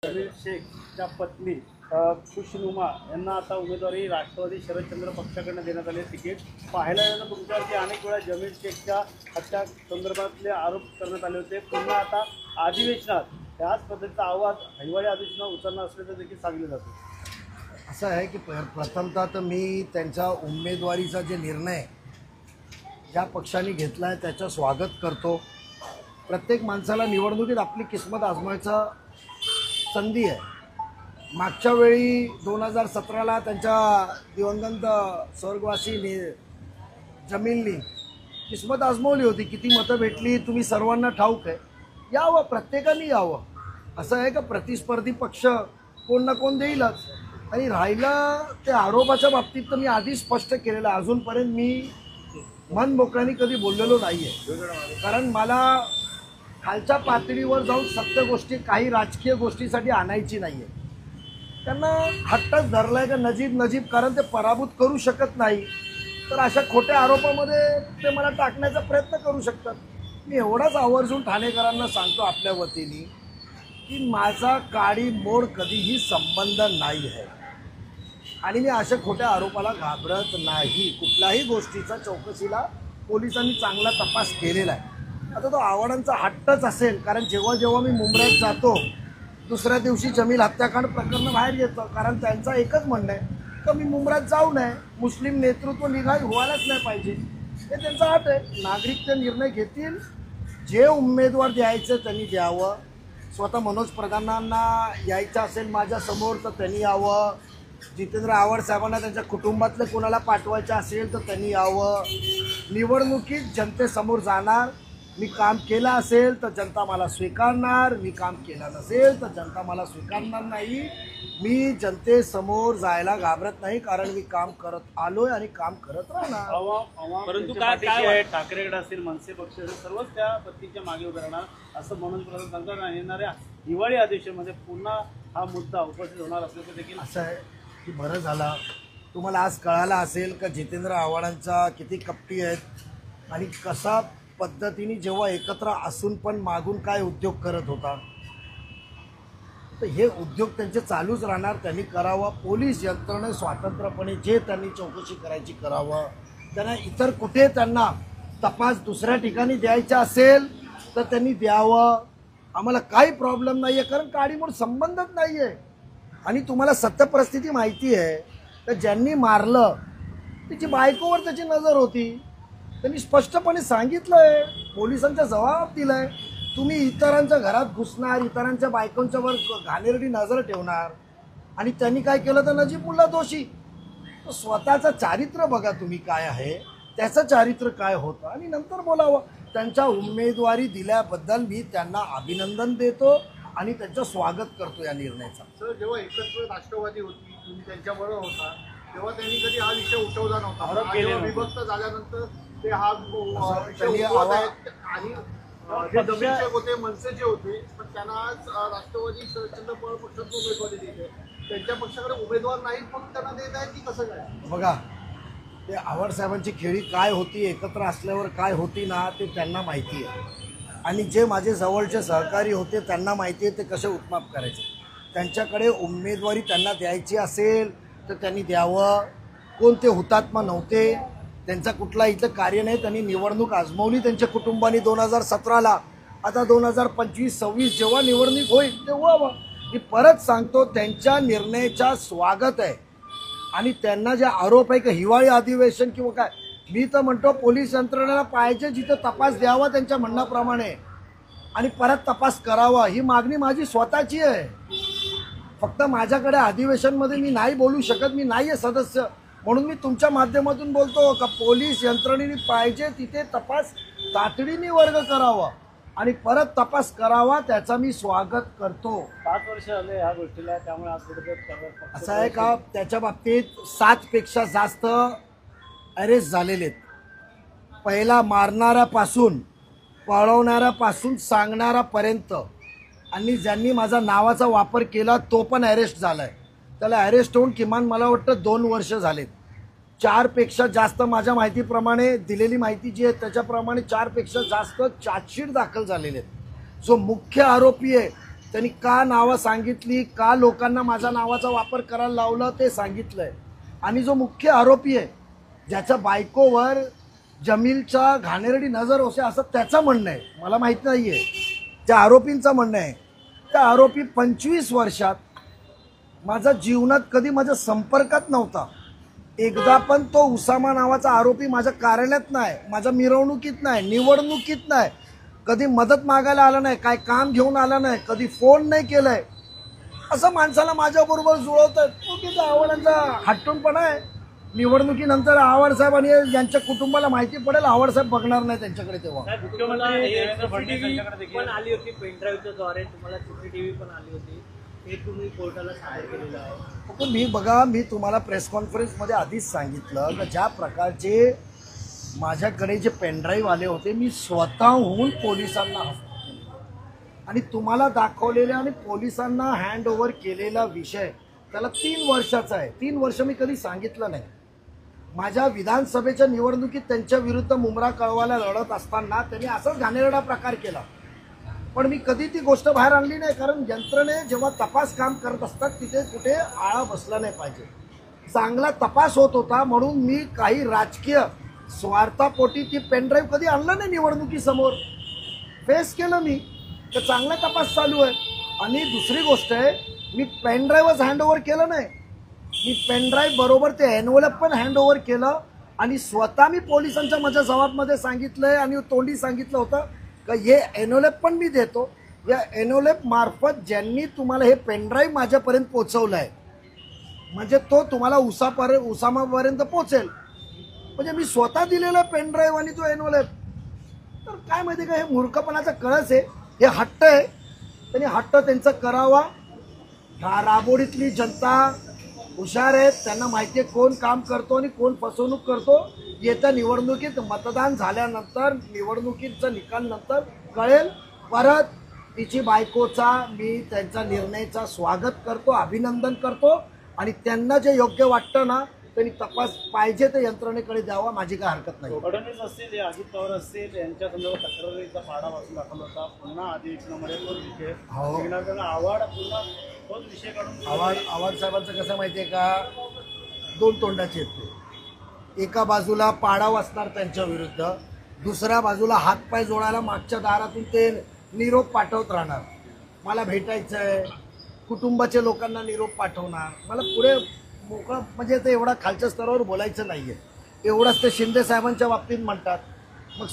जमील शेखच्या पत्नी खुशनुमा यांना आता उमेदवारी राष्ट्रवादी शरदचंद्र पक्षाकडून देण्यात आले तिकीट पाहायला गेलं तुमच्यावरती अनेक वेळा जमील शेखच्या हत्या संदर्भातले आरोप करण्यात आले होते। पुन्हा आता अधिवेशनात त्याच पद्धतीचा आवाज हिवाळी अधिवेशनात उचलणार असल्याचं देखील सांगितलं जातं। असं आहे की प्रथमतः तर मी त्यांच्या उमेदवारीचा जे निर्णय ज्या पक्षाने घेतला आहे त्याचं स्वागत करतो। प्रत्येक माणसाला निवडणुकीत आपली किस्मत आजमायचा संधी आहे। मागच्या वेळी 2017ला त्यांच्या दिवंगत स्वर्गवासी जमीलनी किस्मत आजमावली होती। किती मतं भेटली तुम्ही सर्वांना ठाऊक आहे। यावं, प्रत्येकाने यावं। असं आहे का प्रतिस्पर्धी पक्ष कोण ना कोण देईलच। आणि राहिलं ते आरोपाच्या बाबतीत तर मी आधी स्पष्ट केलेलं, अजूनपर्यंत मी मन मोकळ्याने कधी बोललेलो नाही आहे। कारण मला खालच्या पातळीवर जाऊन सत्य गोष्टी काही राजकीय गोष्टीसाठी आणायची नाही आहे। त्यांना हट्टच धरलाय का नजीब कारण ते पराभूत करू शकत नाही, तर अशा खोट्या आरोपामध्ये ते मला टाकण्याचा प्रयत्न करू शकतात। मी एवढाच आवर्जून ठाणेकरांना सांगतो आपल्या वतीने की माझा काडी मोड कधीही संबंध नाही आहे आणि मी अशा खोट्या आरोपाला घाबरत नाही। कुठल्याही गोष्टीचा चौकशीला पोलिसांनी चांगला तपास केलेला आहे। आता तो आव्हाडांचा हट्टच असेल, कारण जेव्हा जेव्हा मी मुंबईत जातो दुसऱ्या दिवशी जमील हत्याकांड प्रकरण बाहेर येतं, कारण त्यांचा एकच म्हणणं आहे की मी मुंबईत जाऊ नये, मुस्लिम नेतृत्व निघाई व्हायलाच नाही पाहिजे। हे त्यांचा हट आहे। नागरिक ते निर्णय घेतील, जे उमेदवार द्यायचं त्यांनी द्यावं। स्वतः मनोज प्रधानांना यायचं असेल माझ्यासमोर तर त्यांनी यावं। जितेंद्र आव्हाड साहेबांना त्यांच्या कुटुंबातले कोणाला पाठवायचं असेल तर त्यांनी यावं। निवडणुकीत जनतेसमोर जाणार, मी काम केलं असेल तर जनता मला स्वीकारणार, मी काम केलं नसेल तर जनता मला स्वीकारणार नाही। मी जनतेसमोर जायला घाबरत नाही, कारण मी काम करत आलोय आणि काम करत राहणार। परंतु काय ठाकरेगड असेल, मनसे पक्ष असेल, सर्वच त्या पत्नीच्या मागे उभे राहणार असं मनोज प्रधान सांगतात। येणाऱ्या हिवाळी अधिवेशनामध्ये पुन्हा हा मुद्दा उपस्थित होणार असल्याचं देखील असं आहे की बरं झालं तुम्हाला आज कळालं असेल का जितेंद्र आव्हाडांचा किती कपटी आहेत आणि कसा पद्धतीने जेव्हा एकत्र असून पण मागून काय उद्योग करत होता। तर हे उद्योग त्यांचे चालूच राहणार, त्यांनी करावं। पोलीस यंत्रणे स्वतंत्रपणे जे त्यांनी चौकशी करायची करावं। त्यांना इतर कुठे त्यांना तपास दुसऱ्या ठिकाणी द्यायचा असेल तर त्यांनी द्यावं। आम्हाला काही प्रॉब्लेम नाही आहे, कारण काडीमोड संबंधच नाही आहे। आणि तुम्हाला सत्य परिस्थिती माहिती आहे तर ज्यांनी मारलं त्याची बायकोवर त्याची नजर होती, त्यांनी स्पष्टपणे सांगितलंय, पोलिसांचा जबाब दिलाय। तुम्ही इतरांच्या घरात घुसणार, इतरांच्या बायकोंच्यावर घाणेरडी नजर ठेवणार आणि त्यांनी काय केलं तर नजीबुल्ला दोषी। तर स्वतःचं चारित्र्य बघा तुम्ही काय आहे, त्याचं चारित्र्य काय होतं आणि नंतर बोलावं। त्यांच्या उमेदवारी दिल्याबद्दल मी त्यांना अभिनंदन देतो आणि त्यांचं स्वागत करतो या निर्णयाचा। सर, जेव्हा एकत्र राष्ट्रवादी होती तुम्ही त्यांच्याबरोबर होता तेव्हा त्यांनी कधी हा विषय उठवला नव्हता। विभक्त झाल्यानंतर ते हा विषय उठवत आहेत आणि जे जमीनचे होते मनसेचे होते, पण त्यांना आज राष्ट्रवादी शरदचंद्र पवार पक्षातून उमेदवारी दिली आहे। त्यांच्या पक्षाकडे उमेदवार नाहीत मग त्यांना देत आहेत की कसं काय? बघा, ते आव्हाड साहेबांची खेळी काय होती, एकत्र असल्यावर काय होती ना, ते त्यांना माहिती आहे। आणि जे माझे जवळचे सहकारी होते त्यांना माहिती आहे ते कसे उत्माप करायचे। त्यांच्याकडे उमेदवारी त्यांना द्यायची असेल तर त्यांनी द्यावं। कोणते हुतात्मा नव्हते, त्यांचा कुठला इथं कार्य नाही, त्यांनी निवडणूक आजमावली त्यांच्या कुटुंबाने 2017ला। आता 2025-26 जेव्हा निवडणूक होईल तेव्हा मी परत सांगतो त्यांच्या निर्णयाचा स्वागत आहे। आणि त्यांना जे आरोप आहे की हिवाळी अधिवेशन किंवा काय, मी तर म्हणतो पोलीस यंत्रणेला पाहिजे जिथं तपास द्यावा त्यांच्या म्हणण्याप्रमाणे आणि परत तपास करावा, ही मागणी माझी स्वतःची आहे। फक्त माझ्याकडे अधिवेशनमध्ये मी नाही बोलू शकत, मी नाही आहे सदस्य, म्हणून मी तुमच्या माध्यमातून बोलतो का पोलीस यंत्रणेने पाहिजे तिथे तपास तातडीने वर्ग करावा आणि परत तपास करावा, त्याचा मी स्वागत करतो। 5 वर्ष झाले ह्या गोष्टीला, त्यामुळे आज असं आहे का त्याच्या बाबतीत 7 पेक्षा जास्त अरेस्ट झालेले आहेत। पहिला मारणाऱ्यापासून, पळवणाऱ्यापासून सांगणाऱ्यापर्यंत आणि ज्यांनी माझा नावाचा वापर केला तो पण अरेस्ट झालाय। त्याला अरेस्ट होऊन किमान मला वाटतं 2 वर्ष झालेत। 4 पेक्षा जास्त माझ्या माहितीप्रमाणे दिलेली माहिती जी आहे त्याच्याप्रमाणे 4 पेक्षा जास्त चार्जशीट दाखल झालेले आहेत। जो मुख्य आरोपी आहे त्यांनी का नावं सांगितली, का लोकांना माझ्या नावाचा वापर करायला लावलं ते सांगितलंय. आणि जो मुख्य आरोपी आहे, ज्याच्या बायकोवर जमीलचा घाणेरडी नजर होते असं त्याचं म्हणणं आहे, मला माहीत नाही आहे, त्या आरोपींचं म्हणणं आहे. त्या आरोपी 25 वर्षात माझ्या जीवनात कधी माझ्या संपर्कात नव्हता. एकदा पण तो उसामा नावाचा आरोपी माझ्या कार्यालयात नाही, माझ्या मिरवणुकीत नाही, निवडणुकीत नाही, कधी मदत मागायला आला नाही, काय काम घेऊन आला नाही, कधी फोन नाही केलाय. असं माणसाला माझ्याबरोबर जुळवतात चुकीचा आव्हाडांचा हट्टूनपणा आहे. निवडणुकीनंतर आव्हाड साहेब आणि यांच्या कुटुंबाला माहिती पडेल, आव्हाड साहेब बघणार नाही त्यांच्याकडे तेव्हा. पण आली होती पेनड्राईव्हच्या द्वारे, तुम्हाला सीसीटीव्ही पण आली होती, हे तुम्ही कोर्टाला सादर केलेलं आहे. मी बघा, मी तुम्हाला प्रेस कॉन्फरन्समध्ये आधीच सांगितलं की ज्या प्रकारचे माझ्याकडे जे पेनड्राईव्ह आले होते, मी स्वतःहून पोलिसांना आणि तुम्हाला दाखवलेल्या आणि पोलिसांना हँड ओव्हर केलेला विषय त्याला 3 वर्षाचा आहे. 3 वर्ष मी कधी सांगितलं नाही. माझ्या विधानसभेच्या निवडणुकीत त्यांच्या विरुद्ध मुंब्रा कळवाला लढत असताना त्यांनी असाच घाणेरडा प्रकार केला, पण मी कधी ती गोष्ट बाहेर आणली नाही. कारण यंत्रणे जेव्हा तपास काम करत असतात तिथे कुठे आळा बसला नाही पाहिजे. चांगला तपास होत होता म्हणून मी काही राजकीय स्वार्थापोटी ती पेनड्राईव्ह कधी आणलं नाही. निवडणुकीसमोर फेस केलं मी, तर चांगला तपास चालू आहे. आणि दुसरी गोष्ट आहे, मी पेनड्राईव्हच हँडओव्हर केलं नाही, मी पेनड्राईव्ह बरोबर ते एनव्हलप पण हँडओव्हर केलं. आणि स्वतः मी पोलिसांच्या माझ्या जबाबमध्ये सांगितलंय आणि तोंडी सांगितलं होतं का हे एनव्हलप पण मी देतो, या एनव्हलप मार्फत ज्यांनी तुम्हाला हे पेनड्राईव्ह माझ्यापर्यंत पोहोचवलं आहे म्हणजे तो तुम्हाला उसामापर्यंत पोहोचेल. म्हणजे मी स्वतः दिलेला पेनड्राईव्ह आणि तो एनव्हलप. तर काय माहिती का, हे मूर्खपणाचा कळस आहे, हे हट्ट आहे, त्यांनी हट्ट त्यांचा करावा. राबोडीतली जनता हुशार आहेत, त्यांना माहिती आहे कोण काम करतो आणि कोण फसवणूक करतो. येत्या निवडणुकीत मतदान झाल्यानंतर, निवडणुकीचा निकाल नंतर कळेल. परत तिची बायकोचा मी त्यांचा निर्णयाचा स्वागत करतो, अभिनंदन करतो. आणि त्यांना जे योग्य वाटतं ना त्यांनी तपास पाहिजे ते यंत्रणेकडे द्यावा, माझी काय हरकत नाही. फडणवीस असतील, अजित पवार असतील, यांच्या संदर्भात तक्रारीचा पाडा वाचून दाखवला होता. पुन्हा अधिवेशनामध्ये तोच विषय आव्हाड पुन्हा तोच विषय काढून आव्हाड साहेबांचं कसं माहिती आहे का, 2 तोंडाचे आहेत ते. एका बाजूला पाडा वाचणार त्यांच्या विरुद्ध, दुसऱ्या बाजूला हातपाय जोडायला मागच्या दारातून ते निरोप पाठवत राहणार. मला भेटायचं आहे, कुटुंबाच्या लोकांना निरोप पाठवणार. मला पुढे मोकळं म्हणजे ते एवढा खालच्या स्तरावर बोलायचं नाही आहे. एवढंच ते शिंदे साहेबांच्या बाबतीत म्हणतात. मग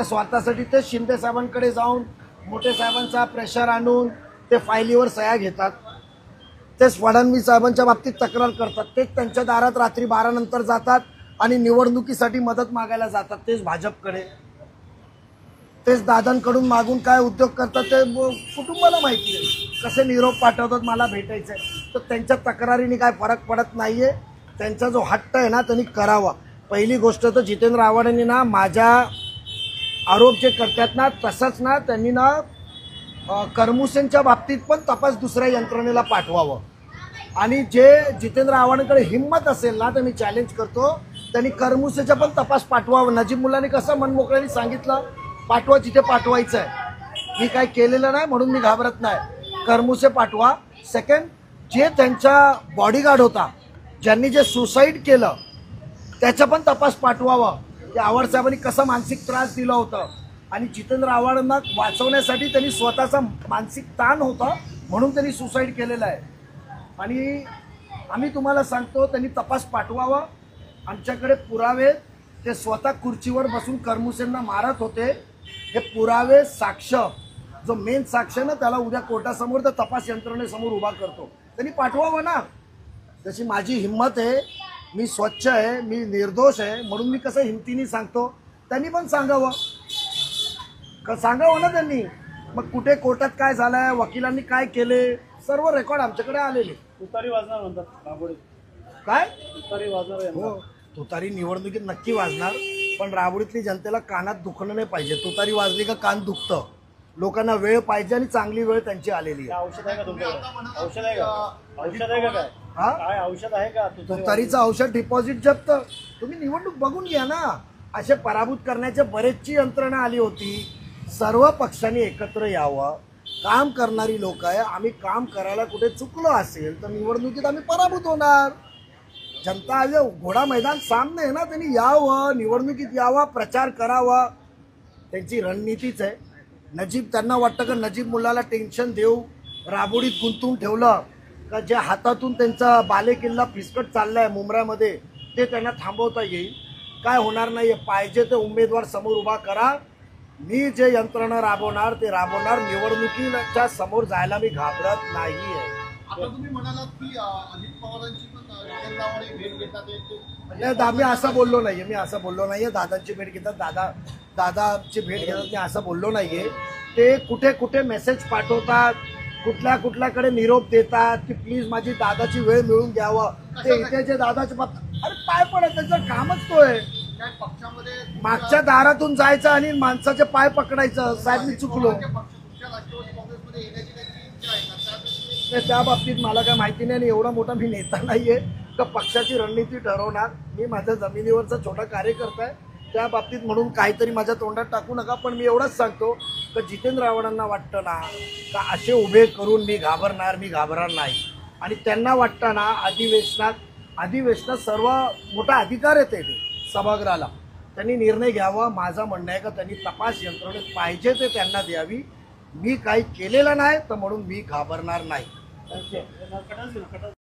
स्वार्थासाठी ते शिंदे साहेबांकडे जाऊन मोठे साहेबांचा प्रेशर आणून ते फायलीवर सह्या घेतात. तेच फडणवीस साहेबांच्या बाबतीत तक्रार करतात, तेच त्यांच्या दारात रात्री 12 नंतर जातात आणि निवडणुकीसाठी मदत मागायला जातात. तेच भाजपकडे, तेच दादांकडून मागून काय उद्योग करतात ते कुटुंबाला माहिती आहे. कसे निरोप पाठवतात मला भेटायचं आहे, तर त्यांच्या तक्रारीने काय फरक पडत नाही आहे. त्यांचा जो हट्ट आहे ना त्यांनी करावा. पहिली गोष्ट तर जितेंद्र आव्हाडांनी ना माझ्या आरोप जे करतात ना तसंच ना त्यांनी ना करमुसेंच्या बाबतीत पण तपास दुसऱ्या यंत्रणेला पाठवावं. आणि जे जितेंद्र आव्हाडांकडे हिंमत असेल ना तर मी चॅलेंज करतो त्यांनी करमुसेचा पण तपास पाठवावा. नजीब मुल्लांनी कसं मनमोकळ्याने सांगितलं पाठवा जिथे पाठवायचं आहे. मी काय केलेलं नाही म्हणून मी घाबरत नाही. करमुसे पाठवा. सेकंड, जे त्यांचा बॉडीगार्ड होता ज्यांनी जे सुसाईड केलं त्याचा पण तपास पाठवावा की आव्हाड साहेबांनी कसं मानसिक त्रास दिला होता. आणि जितेंद्र आव्हाडांना वाचवण्यासाठी त्यांनी स्वतःचा मानसिक ताण होता म्हणून त्यांनी सुसाईड केलेलं आहे. आणि आम्ही तुम्हाला सांगतो त्यांनी तपास पाठवावा. आमच्याकडे पुरावे, ते स्वतः खुर्चीवर बसून करमुसेंना मारत होते, हे पुरावे साक्ष, जो मेन साक्ष ना त्याला उद्या कोर्टासमोर तर तपास यंत्रणेसमोर उभा करतो. त्यांनी पाठवावं ना. तशी माझी हिंमत आहे, मी स्वच्छ आहे, मी निर्दोष आहे म्हणून मी कसं हिमतीने सांगतो, त्यांनी पण सांगावं ना त्यांनी. मग कुठे कोर्टात काय झालंय, वकिलांनी काय केले, सर्व रेकॉर्ड आमच्याकडे आलेले. तुतारी वाजणार म्हणतात राबोडीत. काय तुतारी वाजणार आहे? हो, तुतारी निवडणुकीत नक्की वाजणार, पण राबोडीतली जनतेला कानात दुखणं नाही पाहिजे. तुतारी वाजली का कान दुखतं. लोकांना वेळ पाहिजे आणि चांगली वेळ त्यांची आलेली आहे. औषध आहे का तुमच्याकडे? औषध आहे का? औषध आहे का? काय हा, काय औषध आहे का? तुतारीचं औषध डिपॉझिट जप्त. तुम्ही निवडणूक बघून घ्या ना. असे पराभूत करण्याचे बरेचशी यंत्रणा आली होती. सर्व पक्षांनी एकत्र यावं, काम करणारी लोक आहे. आम्ही काम करायला कुठे चुकलो असेल तर निवडणुकीत आम्ही पराभूत होणार. जनता आज घोडा मैदान सामने आहे ना, त्यांनी यावं, निवडणुकीत यावा, प्रचार करावा, त्यांची रणनीतीच आहे. नजीब त्यांना वाटतं का नजीब मुलाला टेन्शन देऊ, राबोडीत गुंतवून ठेवलं का जे हातातून त्यांचा बालेकिल्ला फिसकट चाललाय मुंबऱ्यामध्ये ते त्यांना थांबवता येईल. काय होणार नाही. पाहिजे ते उमेदवार समोर उभा करा, मी जे यंत्रणा राबवणार ते राबवणार. निवडणुकीच्या समोर जायला मी घाबरत नाहीये. आता तुम्ही म्हणालात की अजित पवारांची पण जितेंद्र आव्हाड भेट घेतात नाही, मी असं बोललो नाहीये. दादांची भेट घेतात, दादाची भेट घेतात, मी असं बोललो नाहीये. ते कुठे कुठे मेसेज पाठवतात, कुठल्याकडे निरोप देतात की प्लीज माझी दादाची वेळ मिळून द्यावं. ते इथे जे दादाचे अरे पाय पडत, त्यांचं कामच तो आहे. पक्षामध्ये मागच्या दारातून जायचं आणि माणसाचे पाय पकडायचं. साहेब मी चुकलो. तुमच्या राष्ट्रवादी काँग्रेसमध्ये येण्याची त्यांची इच्छा आहे का? त्या बाबतीत मला काय माहिती नाही आणि एवढा मोठा मी नेता नाहीये का पक्षाची रणनीती ठरवणार. मी माझ्या जमिनीवरचा छोटा कार्यकर्ता आहे. त्या बाबतीत म्हणून काहीतरी माझ्या तोंडात टाकू नका. पण मी एवढंच सांगतो की जितेंद्र आव्हाडांना वाटतं ना का असे उभे करून मी घाबरणार नाही. आणि त्यांना वाटतं ना अधिवेशनात सर्व मोठा अधिकार येते ते सभागृहाला, त्यांनी निर्णय घ्यावा. माझं म्हणणं आहे का त्यांनी तपास यंत्रणेत पाहिजे ते त्यांना द्यावी. मी काही केलेलं नाही तर म्हणून मी घाबरणार नाही.